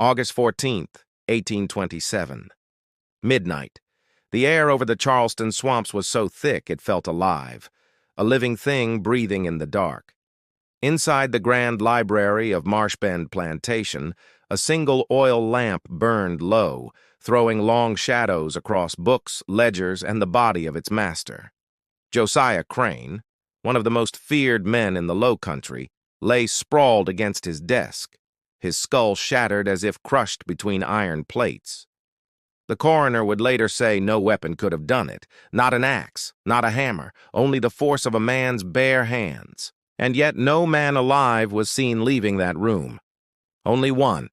August 14th, 1827. Midnight. The air over the Charleston swamps was so thick it felt alive, a living thing breathing in the dark. Inside the grand library of Marshbend Plantation, a single oil lamp burned low, throwing long shadows across books, ledgers, and the body of its master. Josiah Crane, one of the most feared men in the Low Country, lay sprawled against his desk, his skull shattered as if crushed between iron plates. The coroner would later say no weapon could have done it, not an axe, not a hammer, only the force of a man's bare hands. And yet no man alive was seen leaving that room. Only one,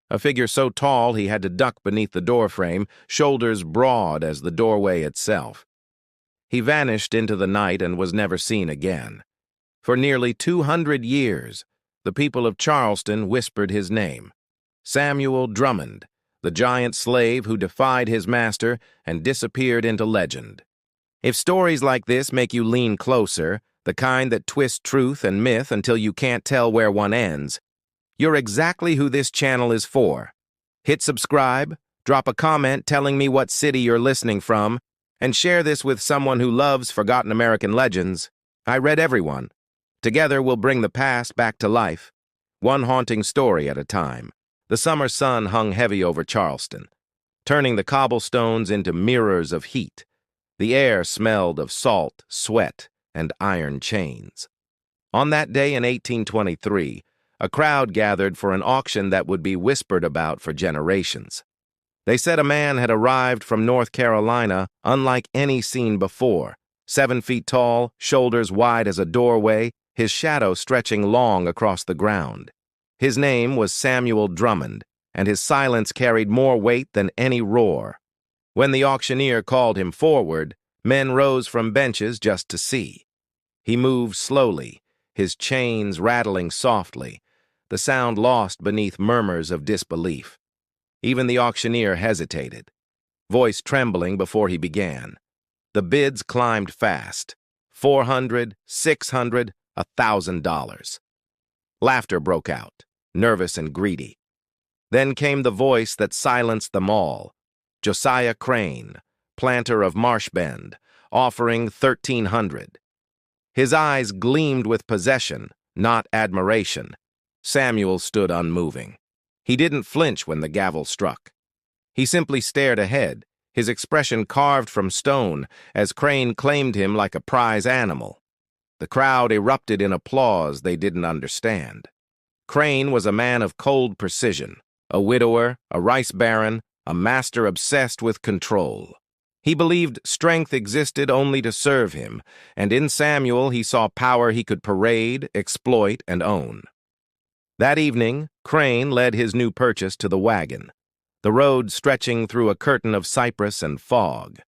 a figure so tall he had to duck beneath the doorframe, shoulders broad as the doorway itself. He vanished into the night and was never seen again. For nearly 200 years, the people of Charleston whispered his name, Samuel Drummond, the giant slave who defied his master and disappeared into legend. If stories like this make you lean closer, the kind that twist truth and myth until you can't tell where one ends, you're exactly who this channel is for. Hit subscribe, drop a comment telling me what city you're listening from, and share this with someone who loves forgotten American legends. I read everyone. Together we'll bring the past back to life, one haunting story at a time. The summer sun hung heavy over Charleston, turning the cobblestones into mirrors of heat. The air smelled of salt, sweat, and iron chains. On that day in 1823, a crowd gathered for an auction that would be whispered about for generations. They said a man had arrived from North Carolina unlike any seen before, 7 feet tall, shoulders wide as a doorway, his shadow stretching long across the ground. His name was Samuel Drummond, and his silence carried more weight than any roar. When the auctioneer called him forward, men rose from benches just to see. He moved slowly, his chains rattling softly, the sound lost beneath murmurs of disbelief. Even the auctioneer hesitated, voice trembling before he began. The bids climbed fast, $400, $600, $1,000. Laughter broke out, nervous and greedy. Then came the voice that silenced them all, Josiah Crane, planter of Marshbend, offering $1,300. His eyes gleamed with possession, not admiration. Samuel stood unmoving. He didn't flinch when the gavel struck. He simply stared ahead, his expression carved from stone, as Crane claimed him like a prize animal. The crowd erupted in applause they didn't understand. Crane was a man of cold precision, a widower, a rice baron, a master obsessed with control. He believed strength existed only to serve him, and in Samuel he saw power he could parade, exploit, and own. That evening, Crane led his new purchase to the wagon, the road stretching through a curtain of cypress and fog.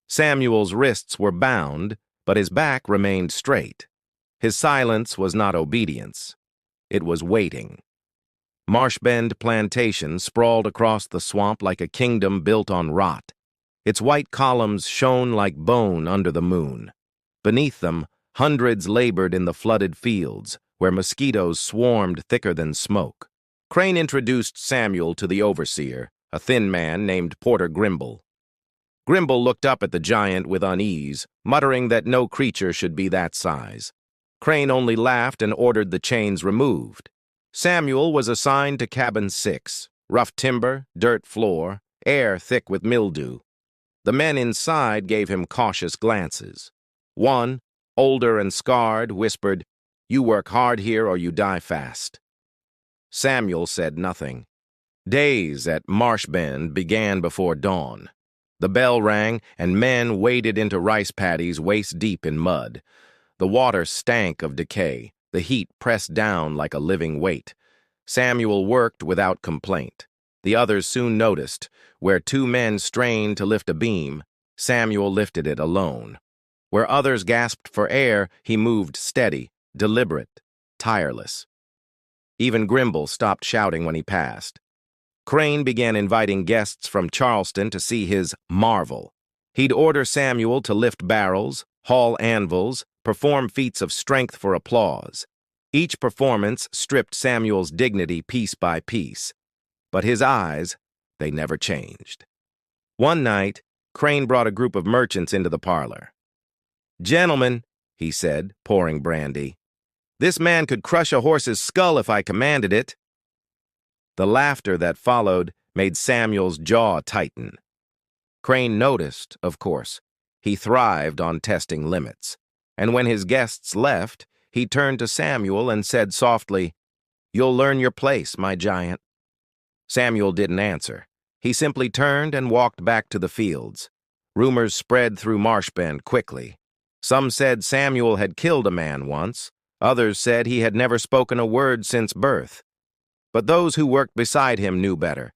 Samuel's wrists were bound, but his back remained straight. His silence was not obedience. It was waiting. Marshbend Plantation sprawled across the swamp like a kingdom built on rot. Its white columns shone like bone under the moon. Beneath them, hundreds labored in the flooded fields, where mosquitoes swarmed thicker than smoke. Crane introduced Samuel to the overseer, a thin man named Porter Grimble. Grimble looked up at the giant with unease, muttering that no creature should be that size. Crane only laughed and ordered the chains removed. Samuel was assigned to cabin 6, rough timber, dirt floor, air thick with mildew. The men inside gave him cautious glances. One, older and scarred, whispered, "You work hard here or you die fast." Samuel said nothing. Days at Marshbend began before dawn. The bell rang, and men waded into rice paddies waist-deep in mud. The water stank of decay, the heat pressed down like a living weight. Samuel worked without complaint. The others soon noticed, where 2 men strained to lift a beam, Samuel lifted it alone. Where others gasped for air, he moved steady, deliberate, tireless. Even Grimble stopped shouting when he passed. Crane began inviting guests from Charleston to see his marvel. He'd order Samuel to lift barrels, haul anvils, perform feats of strength for applause. Each performance stripped Samuel's dignity piece by piece. But his eyes, they never changed. One night, Crane brought a group of merchants into the parlor. "Gentlemen," he said, pouring brandy, "this man could crush a horse's skull if I commanded it." The laughter that followed made Samuel's jaw tighten. Crane noticed, of course. He thrived on testing limits. And when his guests left, he turned to Samuel and said softly, "You'll learn your place, my giant." Samuel didn't answer. He simply turned and walked back to the fields. Rumors spread through Marshbend quickly. Some said Samuel had killed a man once. Others said he had never spoken a word since birth. But those who worked beside him knew better.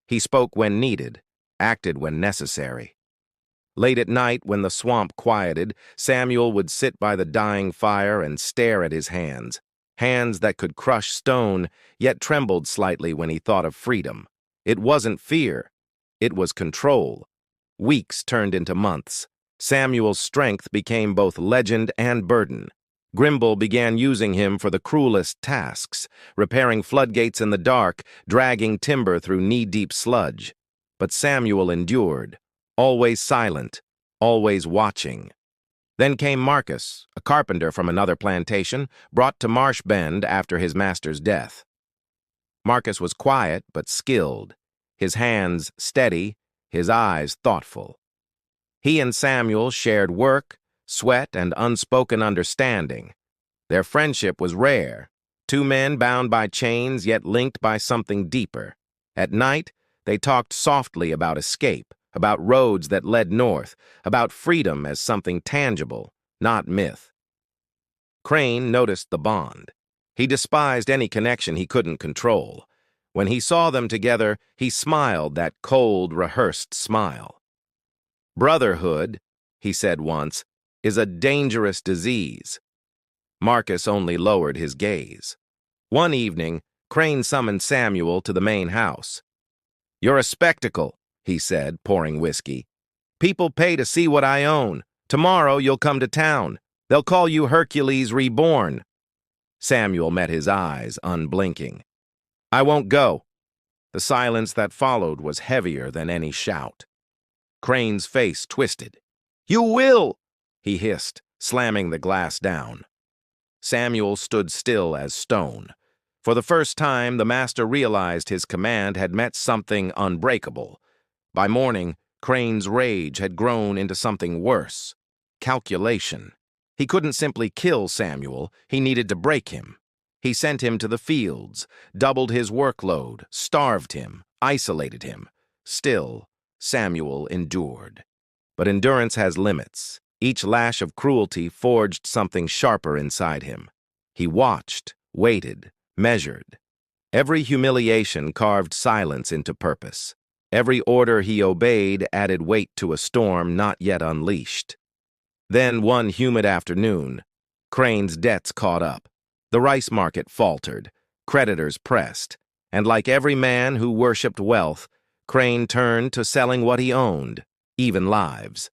He spoke when needed, acted when necessary. Late at night, when the swamp quieted, Samuel would sit by the dying fire and stare at his hands that could crush stone, yet trembled slightly when he thought of freedom. It wasn't fear. It was control. Weeks turned into months. Samuel's strength became both legend and burden. Grimble began using him for the cruelest tasks, repairing floodgates in the dark, dragging timber through knee-deep sludge. But Samuel endured, always silent, always watching. Then came Marcus, a carpenter from another plantation, brought to Marshbend after his master's death. Marcus was quiet but skilled, his hands steady, his eyes thoughtful. He and Samuel shared work, sweat, and unspoken understanding. Their friendship was rare, two men bound by chains yet linked by something deeper. At night, they talked softly about escape, about roads that led north, about freedom as something tangible, not myth. Crane noticed the bond. He despised any connection he couldn't control. When he saw them together, he smiled that cold, rehearsed smile. "Brotherhood," he said once, "is a dangerous disease." Marcus only lowered his gaze. One evening, Crane summoned Samuel to the main house. "You're a spectacle," he said, pouring whiskey. "People pay to see what I own. Tomorrow you'll come to town. They'll call you Hercules Reborn." Samuel met his eyes, unblinking. "I won't go." The silence that followed was heavier than any shout. Crane's face twisted. "You will!" he hissed, slamming the glass down. Samuel stood still as stone. For the first time, the master realized his command had met something unbreakable. By morning, Crane's rage had grown into something worse. Calculation. He couldn't simply kill Samuel, he needed to break him. He sent him to the fields, doubled his workload, starved him, isolated him. Still, Samuel endured. But endurance has limits. Each lash of cruelty forged something sharper inside him. He watched, waited, measured. Every humiliation carved silence into purpose. Every order he obeyed added weight to a storm not yet unleashed. Then one humid afternoon, Crane's debts caught up. The rice market faltered, creditors pressed, and like every man who worshipped wealth, Crane turned to selling what he owned, even lives.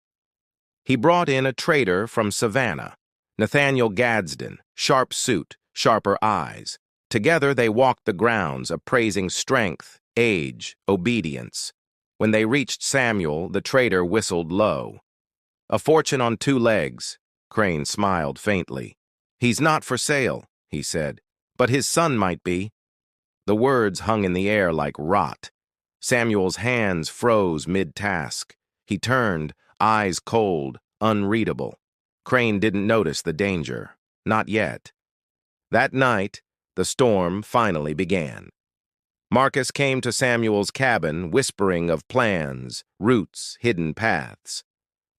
He brought in a trader from Savannah, Nathaniel Gadsden, sharp suit, sharper eyes. Together they walked the grounds, appraising strength, age, obedience. When they reached Samuel, the trader whistled low. "A fortune on 2 legs," Crane smiled faintly. "He's not for sale," he said, "but his son might be." The words hung in the air like rot. Samuel's hands froze mid-task. He turned, eyes cold, unreadable. Crane didn't notice the danger. Not yet. That night, the storm finally began. Marcus came to Samuel's cabin, whispering of plans, routes, hidden paths.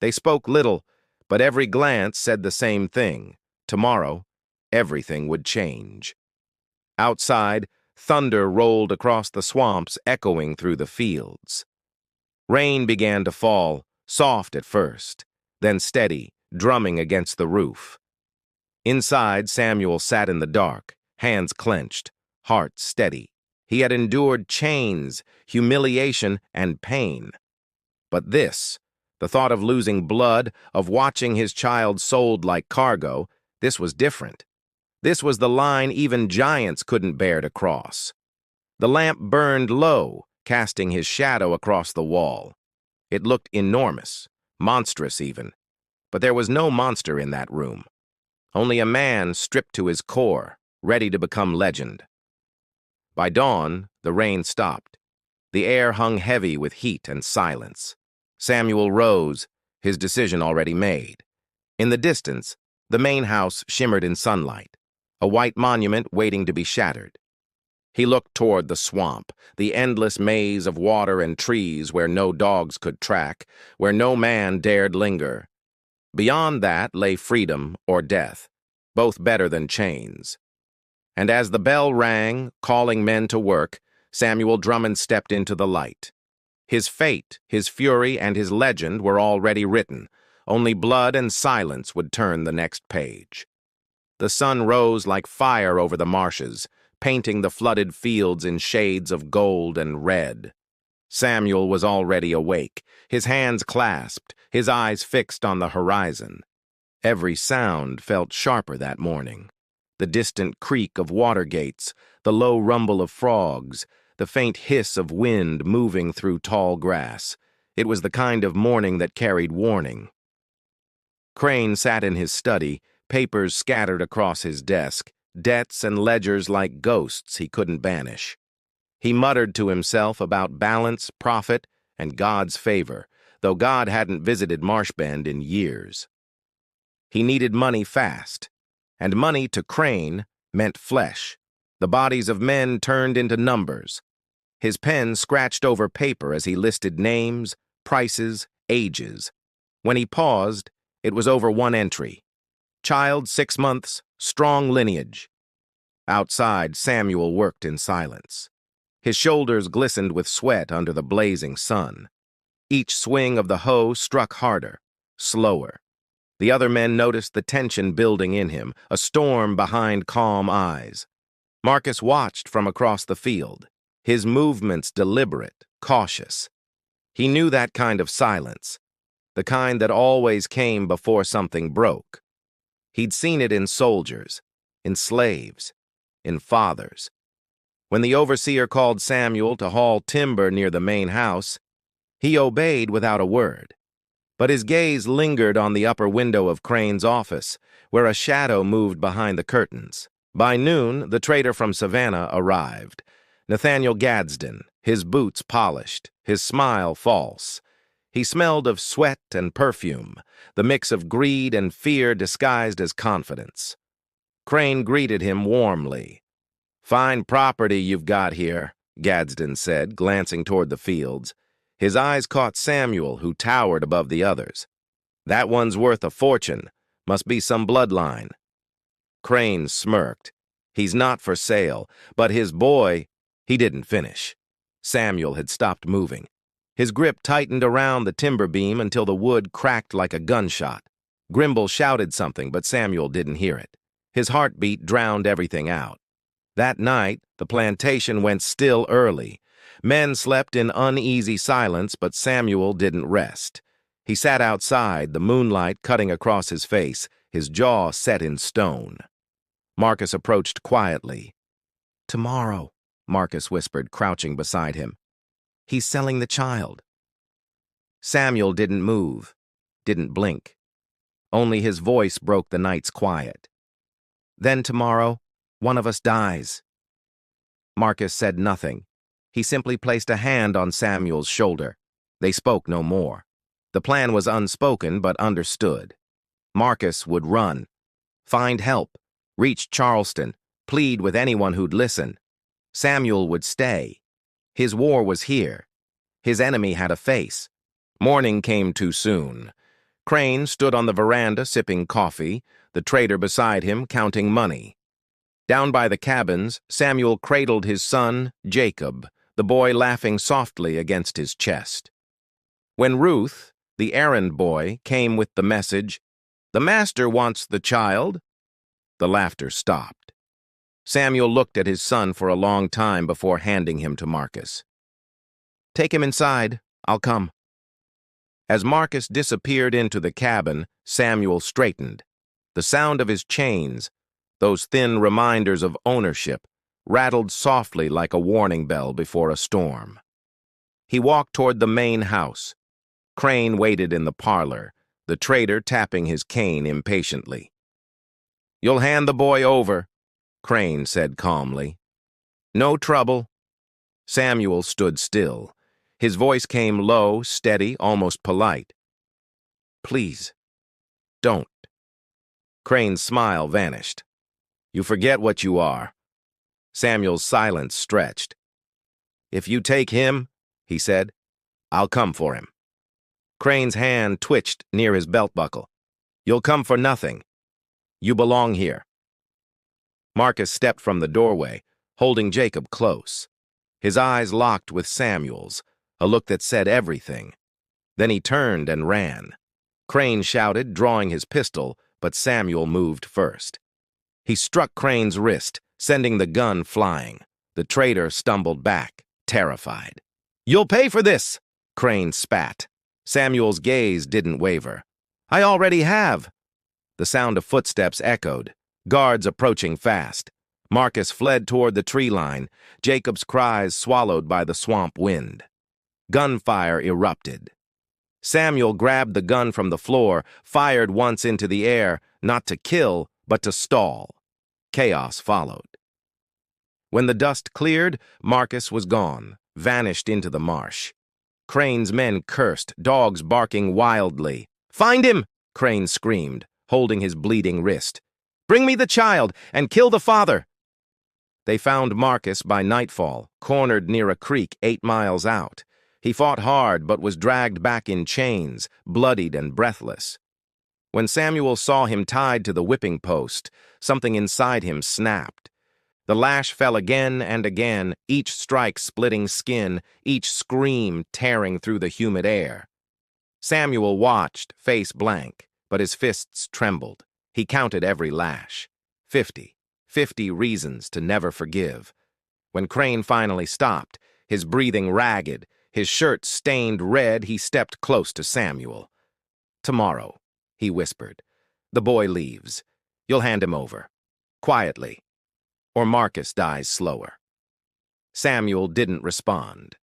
They spoke little, but every glance said the same thing. Tomorrow, everything would change. Outside, thunder rolled across the swamps, echoing through the fields. Rain began to fall, soft at first, then steady, drumming against the roof. Inside, Samuel sat in the dark, hands clenched, heart steady. He had endured chains, humiliation, and pain. But this, the thought of losing blood, of watching his child sold like cargo, this was different. This was the line even giants couldn't bear to cross. The lamp burned low, casting his shadow across the wall. It looked enormous, monstrous even, but there was no monster in that room. Only a man stripped to his core, ready to become legend. By dawn, the rain stopped. The air hung heavy with heat and silence. Samuel rose, his decision already made. In the distance, the main house shimmered in sunlight, a white monument waiting to be shattered. He looked toward the swamp, the endless maze of water and trees where no dogs could track, where no man dared linger. Beyond that lay freedom or death, both better than chains. And as the bell rang, calling men to work, Samuel Drummond stepped into the light. His fate, his fury, and his legend were already written. Only blood and silence would turn the next page. The sun rose like fire over the marshes, painting the flooded fields in shades of gold and red. Samuel was already awake, his hands clasped, his eyes fixed on the horizon. Every sound felt sharper that morning. The distant creak of water gates, the low rumble of frogs, the faint hiss of wind moving through tall grass. It was the kind of morning that carried warning. Crane sat in his study, papers scattered across his desk, debts and ledgers like ghosts he couldn't banish. He muttered to himself about balance, profit, and God's favor, though God hadn't visited Marshbend in years. He needed money fast, and money to Crane meant flesh. The bodies of men turned into numbers. His pen scratched over paper as he listed names, prices, ages. When he paused, it was over one entry. Child 6 months, strong lineage. Outside, Samuel worked in silence. His shoulders glistened with sweat under the blazing sun. Each swing of the hoe struck harder, slower. The other men noticed the tension building in him, a storm behind calm eyes. Marcus watched from across the field, his movements deliberate, cautious. He knew that kind of silence, the kind that always came before something broke. He'd seen it in soldiers, in slaves, in fathers. When the overseer called Samuel to haul timber near the main house, he obeyed without a word. But his gaze lingered on the upper window of Crane's office, where a shadow moved behind the curtains. By noon, the trader from Savannah arrived. Nathaniel Gadsden, his boots polished, his smile false. He smelled of sweat and perfume, the mix of greed and fear disguised as confidence. Crane greeted him warmly. "Fine property you've got here," Gadsden said, glancing toward the fields. His eyes caught Samuel, who towered above the others. "That one's worth a fortune. Must be some bloodline." Crane smirked. "He's not for sale, but his boy—" He didn't finish. Samuel had stopped moving. His grip tightened around the timber beam until the wood cracked like a gunshot. Grimble shouted something, but Samuel didn't hear it. His heartbeat drowned everything out. That night, the plantation went still early. Men slept in uneasy silence, but Samuel didn't rest. He sat outside, the moonlight cutting across his face, his jaw set in stone. Marcus approached quietly. "Tomorrow," Marcus whispered, crouching beside him. "He's selling the child." Samuel didn't move, didn't blink. Only his voice broke the night's quiet. "Then tomorrow, one of us dies." Marcus said nothing. He simply placed a hand on Samuel's shoulder. They spoke no more. The plan was unspoken but understood. Marcus would run, find help, reach Charleston, plead with anyone who'd listen. Samuel would stay. His war was here. His enemy had a face. Morning came too soon. Crane stood on the veranda sipping coffee, the trader beside him counting money. Down by the cabins, Samuel cradled his son, Jacob, the boy laughing softly against his chest. When Ruth, the errand boy, came with the message, "The master wants the child," the laughter stopped. Samuel looked at his son for a long time before handing him to Marcus. "Take him inside. I'll come." As Marcus disappeared into the cabin, Samuel straightened. The sound of his chains, those thin reminders of ownership, rattled softly like a warning bell before a storm. He walked toward the main house. Crane waited in the parlor, the trader tapping his cane impatiently. "You'll hand the boy over," Crane said calmly. "No trouble." Samuel stood still. His voice came low, steady, almost polite. "Please, don't." Crane's smile vanished. "You forget what you are." Samuel's silence stretched. "If you take him," he said, "I'll come for him." Crane's hand twitched near his belt buckle. "You'll come for nothing. You belong here." Marcus stepped from the doorway, holding Jacob close. His eyes locked with Samuel's, a look that said everything. Then he turned and ran. Crane shouted, drawing his pistol, but Samuel moved first. He struck Crane's wrist, sending the gun flying. The trader stumbled back, terrified. "You'll pay for this!" Crane spat. Samuel's gaze didn't waver. "I already have." The sound of footsteps echoed, guards approaching fast. Marcus fled toward the tree line, Jacob's cries swallowed by the swamp wind. Gunfire erupted. Samuel grabbed the gun from the floor, fired once into the air, not to kill, but to stall. Chaos followed. When the dust cleared, Marcus was gone, vanished into the marsh. Crane's men cursed, dogs barking wildly. "Find him!" Crane screamed, holding his bleeding wrist. "Bring me the child, and kill the father!" They found Marcus by nightfall, cornered near a creek 8 miles out. He fought hard but was dragged back in chains, bloodied and breathless. When Samuel saw him tied to the whipping post, something inside him snapped. The lash fell again and again, each strike splitting skin, each scream tearing through the humid air. Samuel watched, face blank, but his fists trembled. He counted every lash. 50 reasons to never forgive. When Crane finally stopped, his breathing ragged, his shirt stained red, he stepped close to Samuel. "Tomorrow," he whispered. "The boy leaves. You'll hand him over. Quietly. Or Marcus dies slower." Samuel didn't respond.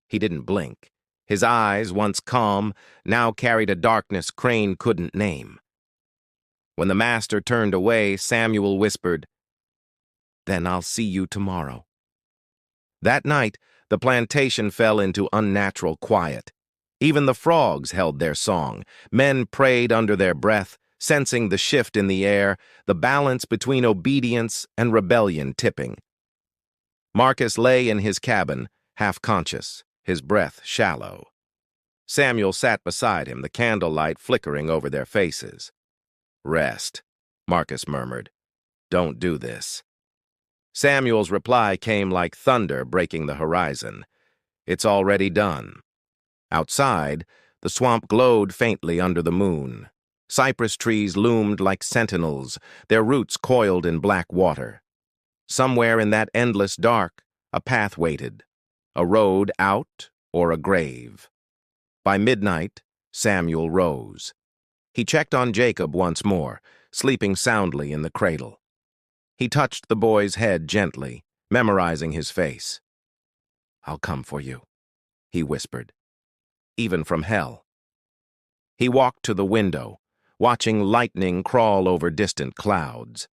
He didn't blink. His eyes, once calm, now carried a darkness Crane couldn't name. When the master turned away, Samuel whispered, "Then I'll see you tomorrow." That night, the plantation fell into unnatural quiet. Even the frogs held their song. Men prayed under their breath, sensing the shift in the air, the balance between obedience and rebellion tipping. Marcus lay in his cabin, half-conscious, his breath shallow. Samuel sat beside him, the candlelight flickering over their faces. "Rest," Marcus murmured. "Don't do this." Samuel's reply came like thunder breaking the horizon. "It's already done." Outside, the swamp glowed faintly under the moon. Cypress trees loomed like sentinels, their roots coiled in black water. Somewhere in that endless dark, a path waited, a road out or a grave. By midnight, Samuel rose. He checked on Jacob once more, sleeping soundly in the cradle. He touched the boy's head gently, memorizing his face. "I'll come for you," he whispered, "even from hell." He walked to the window, watching lightning crawl over distant clouds.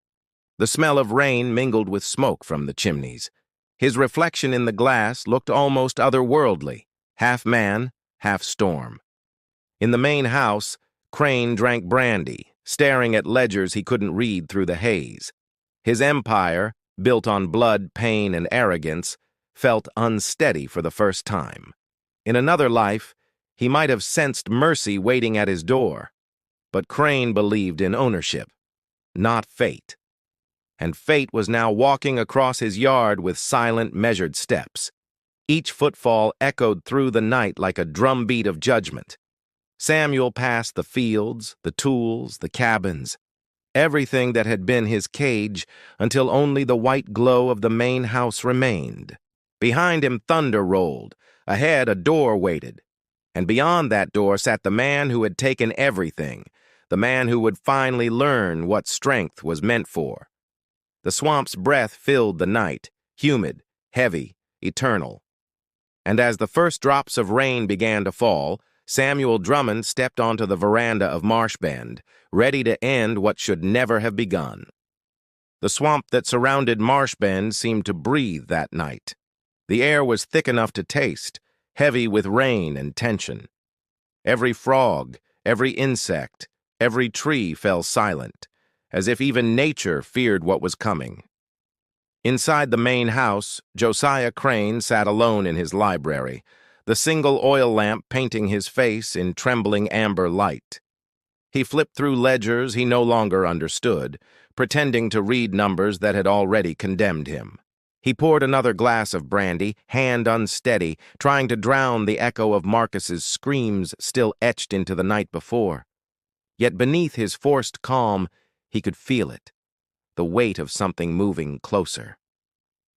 The smell of rain mingled with smoke from the chimneys. His reflection in the glass looked almost otherworldly, half man, half storm. In the main house, Crane drank brandy, staring at ledgers he couldn't read through the haze. His empire, built on blood, pain, and arrogance, felt unsteady for the first time. In another life, he might have sensed mercy waiting at his door. But Crane believed in ownership, not fate. And fate was now walking across his yard with silent, measured steps. Each footfall echoed through the night like a drumbeat of judgment. Samuel passed the fields, the tools, the cabins, everything that had been his cage until only the white glow of the main house remained. Behind him, thunder rolled. Ahead, a door waited. And beyond that door sat the man who had taken everything, the man who would finally learn what strength was meant for. The swamp's breath filled the night, humid, heavy, eternal. And as the first drops of rain began to fall, Samuel Drummond stepped onto the veranda of Marshbend, ready to end what should never have begun. The swamp that surrounded Marshbend seemed to breathe that night. The air was thick enough to taste, heavy with rain and tension. Every frog, every insect, every tree fell silent, as if even nature feared what was coming. Inside the main house, Josiah Crane sat alone in his library, the single oil lamp painting his face in trembling amber light. He flipped through ledgers he no longer understood, pretending to read numbers that had already condemned him. He poured another glass of brandy, hand unsteady, trying to drown the echo of Marcus's screams still etched into the night before. Yet beneath his forced calm, he could feel it, the weight of something moving closer.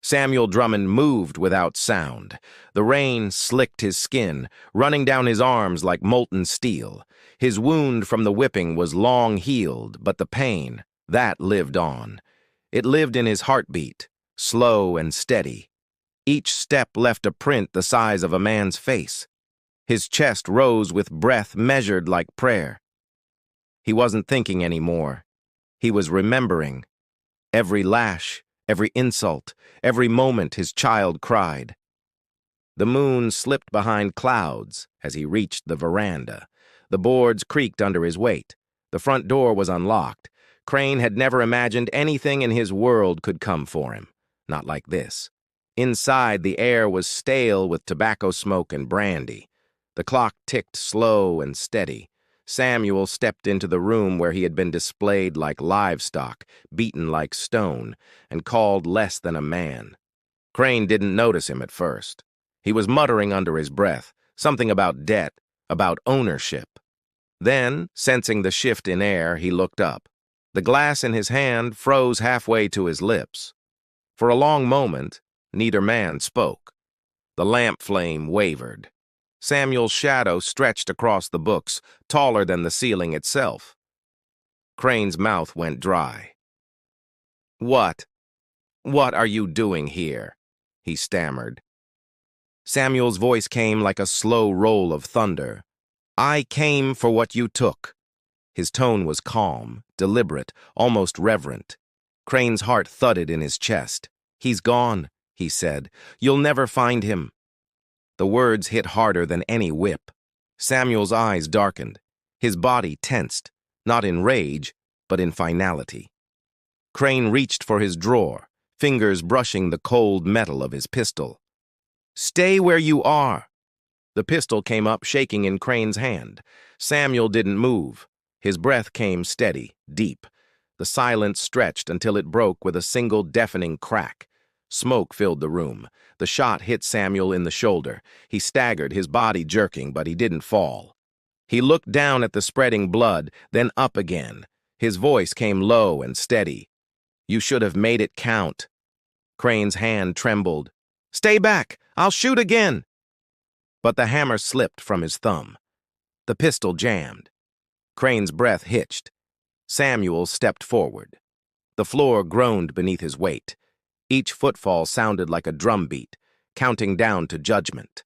Samuel Drummond moved without sound. The rain slicked his skin, running down his arms like molten steel. His wound from the whipping was long healed, but the pain, that lived on. It lived in his heartbeat, slow and steady. Each step left a print the size of a man's face. His chest rose with breath measured like prayer. He wasn't thinking anymore. He was remembering. Every lash, every insult, every moment his child cried. The moon slipped behind clouds as he reached the veranda. The boards creaked under his weight. The front door was unlocked. Crane had never imagined anything in his world could come for him. Not like this. Inside, the air was stale with tobacco smoke and brandy. The clock ticked slow and steady. Samuel stepped into the room where he had been displayed like livestock, beaten like stone, and called less than a man. Crane didn't notice him at first. He was muttering under his breath, something about debt, about ownership. Then, sensing the shift in air, he looked up. The glass in his hand froze halfway to his lips. For a long moment, neither man spoke. The lamp flame wavered. Samuel's shadow stretched across the books, taller than the ceiling itself. Crane's mouth went dry. "What are you doing here?" he stammered. Samuel's voice came like a slow roll of thunder. "I came for what you took." His tone was calm, deliberate, almost reverent. Crane's heart thudded in his chest. "He's gone," he said. "You'll never find him." The words hit harder than any whip. Samuel's eyes darkened. His body tensed, not in rage, but in finality. Crane reached for his drawer, fingers brushing the cold metal of his pistol. "Stay where you are." The pistol came up, shaking in Crane's hand. Samuel didn't move. His breath came steady, deep. The silence stretched until it broke with a single deafening crack. Smoke filled the room. The shot hit Samuel in the shoulder. He staggered, his body jerking, but he didn't fall. He looked down at the spreading blood, then up again. His voice came low and steady. "You should have made it count." Crane's hand trembled. "Stay back! I'll shoot again!" But the hammer slipped from his thumb. The pistol jammed. Crane's breath hitched. Samuel stepped forward. The floor groaned beneath his weight. Each footfall sounded like a drumbeat, counting down to judgment.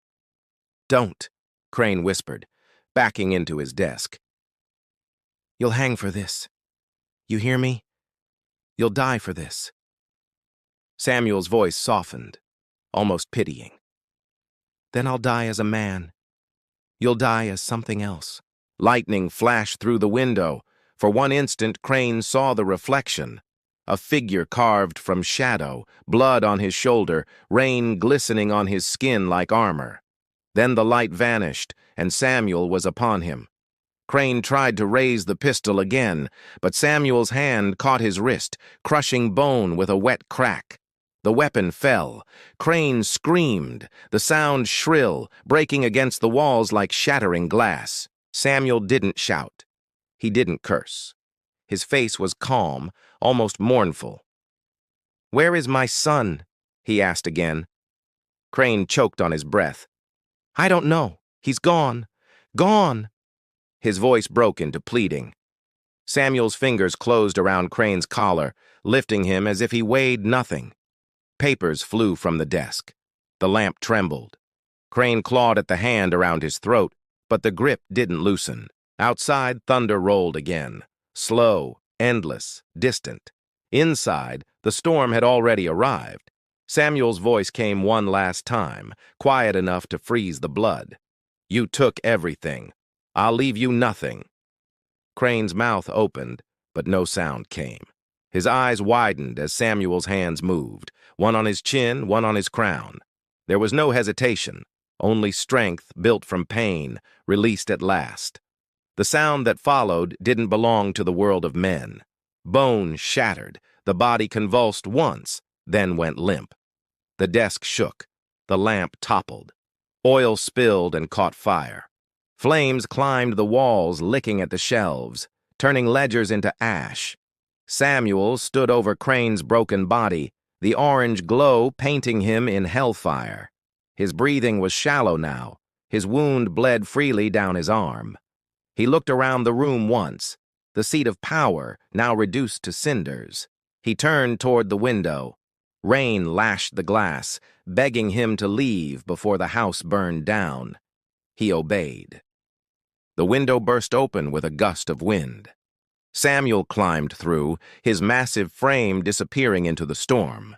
"Don't," Crane whispered, backing into his desk. "You'll hang for this. You hear me? You'll die for this." Samuel's voice softened, almost pitying. "Then I'll die as a man. You'll die as something else." Lightning flashed through the window. For one instant, Crane saw the reflection. A figure carved from shadow, blood on his shoulder, rain glistening on his skin like armor. Then the light vanished, and Samuel was upon him. Crane tried to raise the pistol again, but Samuel's hand caught his wrist, crushing bone with a wet crack. The weapon fell. Crane screamed, the sound shrill, breaking against the walls like shattering glass. Samuel didn't shout. He didn't curse. His face was calm, almost mournful. "Where is my son?" he asked again. Crane choked on his breath. "I don't know. He's gone. Gone." His voice broke into pleading. Samuel's fingers closed around Crane's collar, lifting him as if he weighed nothing. Papers flew from the desk. The lamp trembled. Crane clawed at the hand around his throat, but the grip didn't loosen. Outside, thunder rolled again. Slow, endless, distant. Inside, the storm had already arrived. Samuel's voice came one last time, quiet enough to freeze the blood. "You took everything. I'll leave you nothing." Crane's mouth opened, but no sound came. His eyes widened as Samuel's hands moved, one on his chin, one on his crown. There was no hesitation, only strength built from pain, released at last. The sound that followed didn't belong to the world of men. Bone shattered, the body convulsed once, then went limp. The desk shook, the lamp toppled. Oil spilled and caught fire. Flames climbed the walls, licking at the shelves, turning ledgers into ash. Samuel stood over Crane's broken body, the orange glow painting him in hellfire. His breathing was shallow now. His wound bled freely down his arm. He looked around the room once, the seat of power now reduced to cinders. He turned toward the window. Rain lashed the glass, begging him to leave before the house burned down. He obeyed. The window burst open with a gust of wind. Samuel climbed through, his massive frame disappearing into the storm.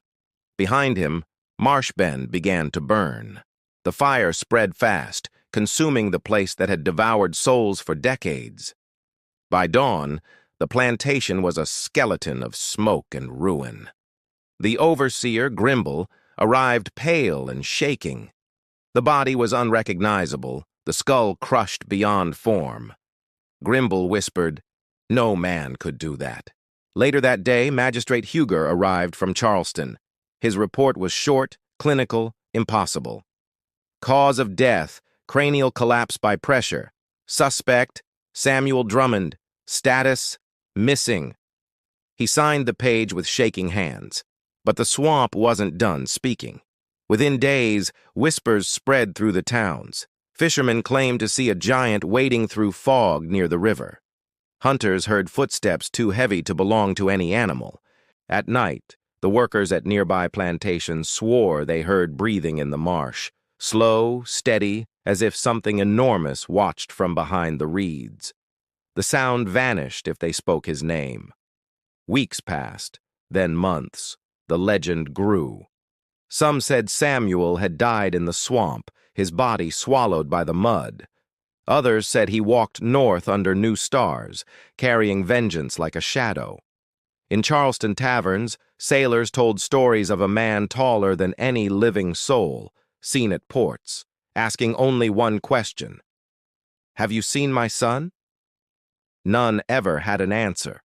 Behind him, Marsh Bend began to burn. The fire spread fast, consuming the place that had devoured souls for decades. By dawn, the plantation was a skeleton of smoke and ruin. The overseer, Grimble, arrived pale and shaking. The body was unrecognizable, the skull crushed beyond form. Grimble whispered, "No man could do that." Later that day, Magistrate Huger arrived from Charleston. His report was short, clinical, impossible. Cause of death, cranial collapse by pressure. Suspect, Samuel Drummond. Status, missing. He signed the page with shaking hands. But the swamp wasn't done speaking. Within days, whispers spread through the towns. Fishermen claimed to see a giant wading through fog near the river. Hunters heard footsteps too heavy to belong to any animal. At night, the workers at nearby plantations swore they heard breathing in the marsh, slow, steady, as if something enormous watched from behind the reeds. The sound vanished if they spoke his name. Weeks passed, then months. The legend grew. Some said Samuel had died in the swamp, his body swallowed by the mud. Others said he walked north under new stars, carrying vengeance like a shadow. In Charleston taverns, sailors told stories of a man taller than any living soul, seen at ports, asking only one question: "Have you seen my son?" None ever had an answer.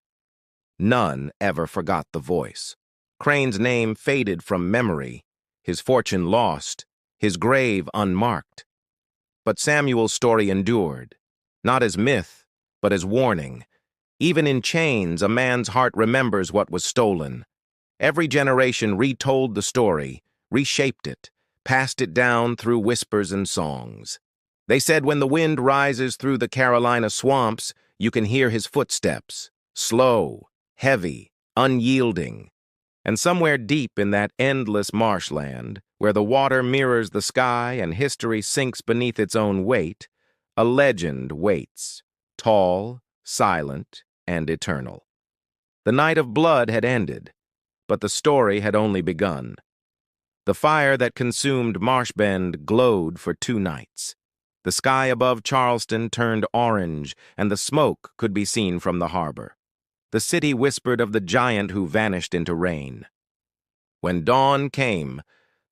None ever forgot the voice. Crane's name faded from memory, his fortune lost, his grave unmarked. But Samuel's story endured, not as myth, but as warning. Even in chains, a man's heart remembers what was stolen. Every generation retold the story, reshaped it, passed it down through whispers and songs. They said when the wind rises through the Carolina swamps, you can hear his footsteps, slow, heavy, unyielding. And somewhere deep in that endless marshland, where the water mirrors the sky and history sinks beneath its own weight, a legend waits, tall, silent, and eternal. The night of blood had ended, but the story had only begun. The fire that consumed Marsh Bend glowed for 2 nights. The sky above Charleston turned orange, and the smoke could be seen from the harbor. The city whispered of the giant who vanished into rain. When dawn came,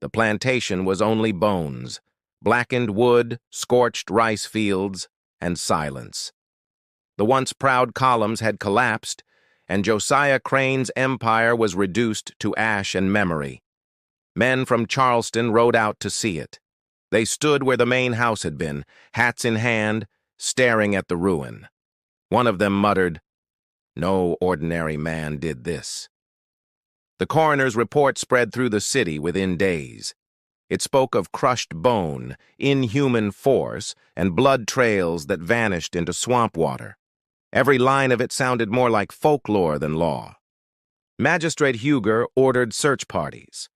the plantation was only bones, blackened wood, scorched rice fields, and silence. The once proud columns had collapsed, and Josiah Crane's empire was reduced to ash and memory. Men from Charleston rode out to see it. They stood where the main house had been, hats in hand, staring at the ruin. One of them muttered, "No ordinary man did this." The coroner's report spread through the city within days. It spoke of crushed bone, inhuman force, and blood trails that vanished into swamp water. Every line of it sounded more like folklore than law. Magistrate Huger ordered search parties.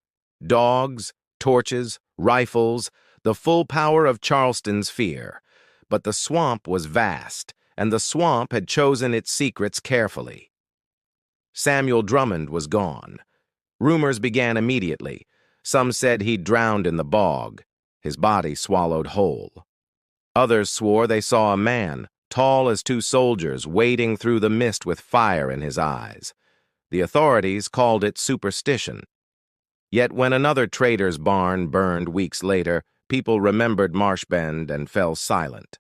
Dogs, torches, rifles, the full power of Charleston's fear. But the swamp was vast, and the swamp had chosen its secrets carefully. Samuel Drummond was gone. Rumors began immediately. Some said he'd drowned in the bog, his body swallowed whole. Others swore they saw a man, tall as two soldiers, wading through the mist with fire in his eyes. The authorities called it superstition. Yet when another trader's barn burned weeks later, people remembered Marshbend and fell silent.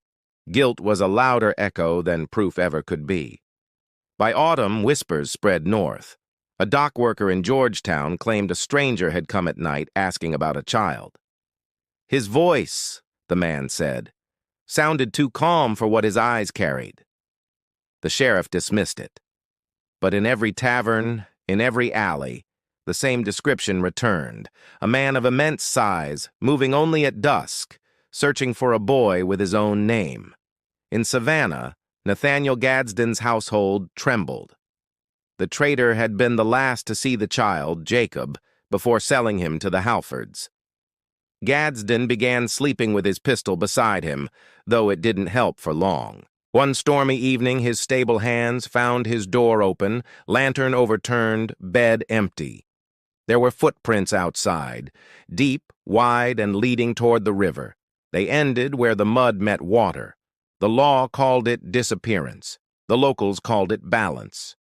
Guilt was a louder echo than proof ever could be. By autumn, whispers spread north. A dock worker in Georgetown claimed a stranger had come at night asking about a child. His voice, the man said, sounded too calm for what his eyes carried. The sheriff dismissed it. But in every tavern, in every alley, the same description returned. A man of immense size, moving only at dusk, searching for a boy with his own name. In Savannah, Nathaniel Gadsden's household trembled. The trader had been the last to see the child, Jacob, before selling him to the Halfords. Gadsden began sleeping with his pistol beside him, though it didn't help for long. One stormy evening, his stable hands found his door open, lantern overturned, bed empty. There were footprints outside, deep, wide, and leading toward the river. They ended where the mud met water. The law called it disappearance. The locals called it balance.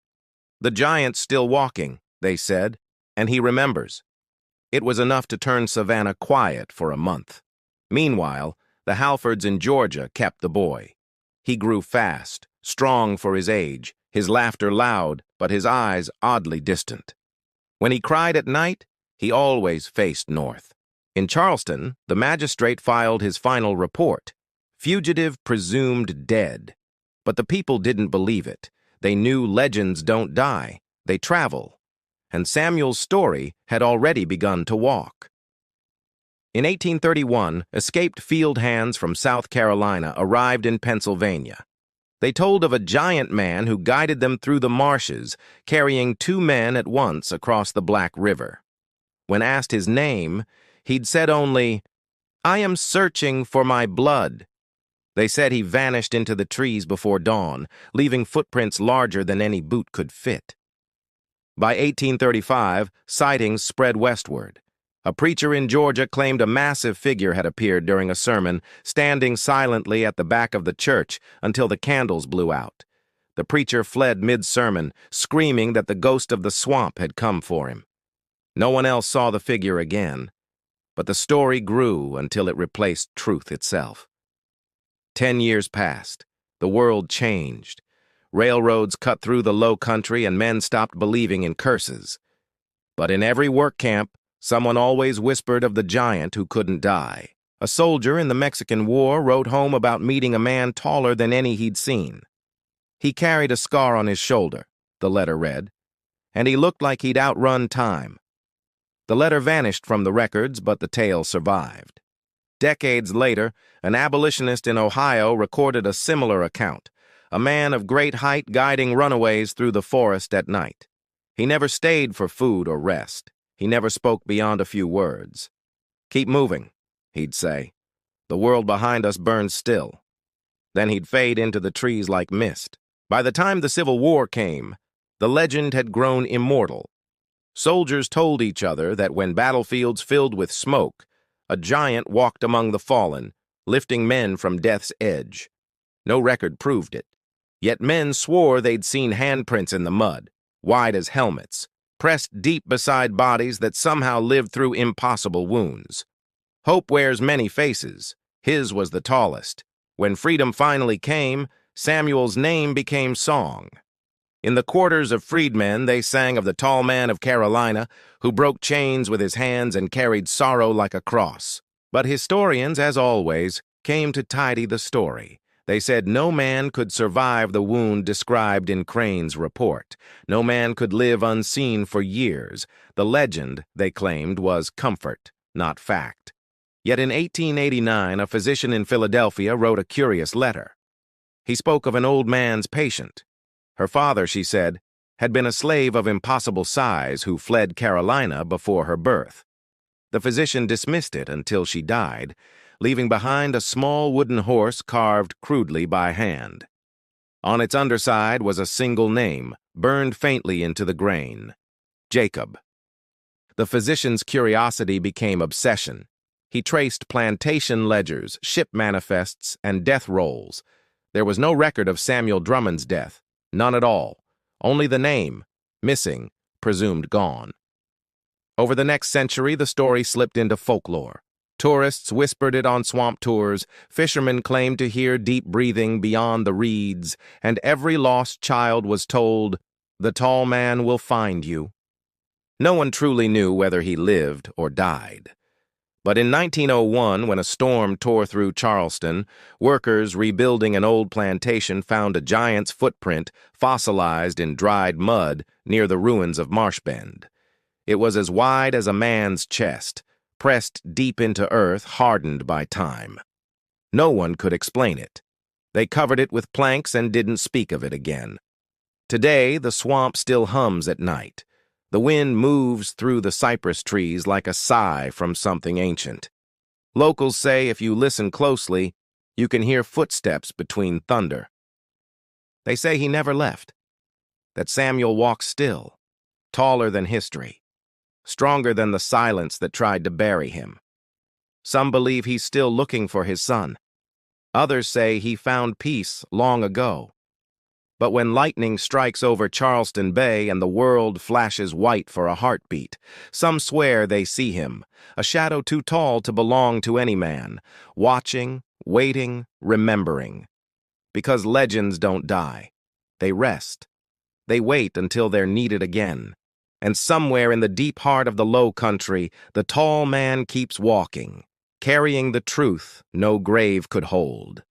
The giant's still walking, they said, and he remembers. It was enough to turn Savannah quiet for a month. Meanwhile, the Halfords in Georgia kept the boy. He grew fast, strong for his age, his laughter loud, but his eyes oddly distant. When he cried at night, he always faced north. In Charleston, the magistrate filed his final report. Fugitive presumed dead. But the people didn't believe it. They knew legends don't die, they travel. And Samuel's story had already begun to walk. In 1831, escaped field hands from South Carolina arrived in Pennsylvania. They told of a giant man who guided them through the marshes, carrying 2 men at once across the Black River. When asked his name, he'd said only, "I am searching for my blood." They said he vanished into the trees before dawn, leaving footprints larger than any boot could fit. By 1835, sightings spread westward. A preacher in Georgia claimed a massive figure had appeared during a sermon, standing silently at the back of the church until the candles blew out. The preacher fled mid-sermon, screaming that the ghost of the swamp had come for him. No one else saw the figure again, but the story grew until it replaced truth itself. 10 years passed. The world changed. Railroads cut through the low country and men stopped believing in curses. But in every work camp, someone always whispered of the giant who couldn't die. A soldier in the Mexican War wrote home about meeting a man taller than any he'd seen. He carried a scar on his shoulder, the letter read, and he looked like he'd outrun time. The letter vanished from the records, but the tale survived. Decades later, an abolitionist in Ohio recorded a similar account, a man of great height guiding runaways through the forest at night. He never stayed for food or rest. He never spoke beyond a few words. "Keep moving," he'd say. "The world behind us burns still." Then he'd fade into the trees like mist. By the time the Civil War came, the legend had grown immortal. Soldiers told each other that when battlefields filled with smoke, a giant walked among the fallen, lifting men from death's edge. No record proved it. Yet men swore they'd seen handprints in the mud, wide as helmets, pressed deep beside bodies that somehow lived through impossible wounds. Hope wears many faces. His was the tallest. When freedom finally came, Samuel's name became song. In the quarters of freedmen, they sang of the tall man of Carolina who broke chains with his hands and carried sorrow like a cross. But historians, as always, came to tidy the story. They said no man could survive the wound described in Crane's report. No man could live unseen for years. The legend, they claimed, was comfort, not fact. Yet in 1889, a physician in Philadelphia wrote a curious letter. He spoke of an old man's patient. Her father, she said, had been a slave of impossible size who fled Carolina before her birth. The physician dismissed it until she died, leaving behind a small wooden horse carved crudely by hand. On its underside was a single name, burned faintly into the grain: Jacob. The physician's curiosity became obsession. He traced plantation ledgers, ship manifests, and death rolls. There was no record of Samuel Drummond's death, none at all. Only the name, missing, presumed gone. Over the next century, the story slipped into folklore. Tourists whispered it on swamp tours, fishermen claimed to hear deep breathing beyond the reeds, and every lost child was told, "The tall man will find you." No one truly knew whether he lived or died. But in 1901, when a storm tore through Charleston, workers rebuilding an old plantation found a giant's footprint fossilized in dried mud near the ruins of Marshbend. It was as wide as a man's chest, pressed deep into earth, hardened by time. No one could explain it. They covered it with planks and didn't speak of it again. Today, the swamp still hums at night. The wind moves through the cypress trees like a sigh from something ancient. Locals say if you listen closely, you can hear footsteps between thunder. They say he never left, that Samuel walks still, taller than history, stronger than the silence that tried to bury him. Some believe he's still looking for his son. Others say he found peace long ago. But when lightning strikes over Charleston Bay and the world flashes white for a heartbeat, some swear they see him, a shadow too tall to belong to any man, watching, waiting, remembering. Because legends don't die. They rest. They wait until they're needed again. And somewhere in the deep heart of the low country, the tall man keeps walking, carrying the truth no grave could hold.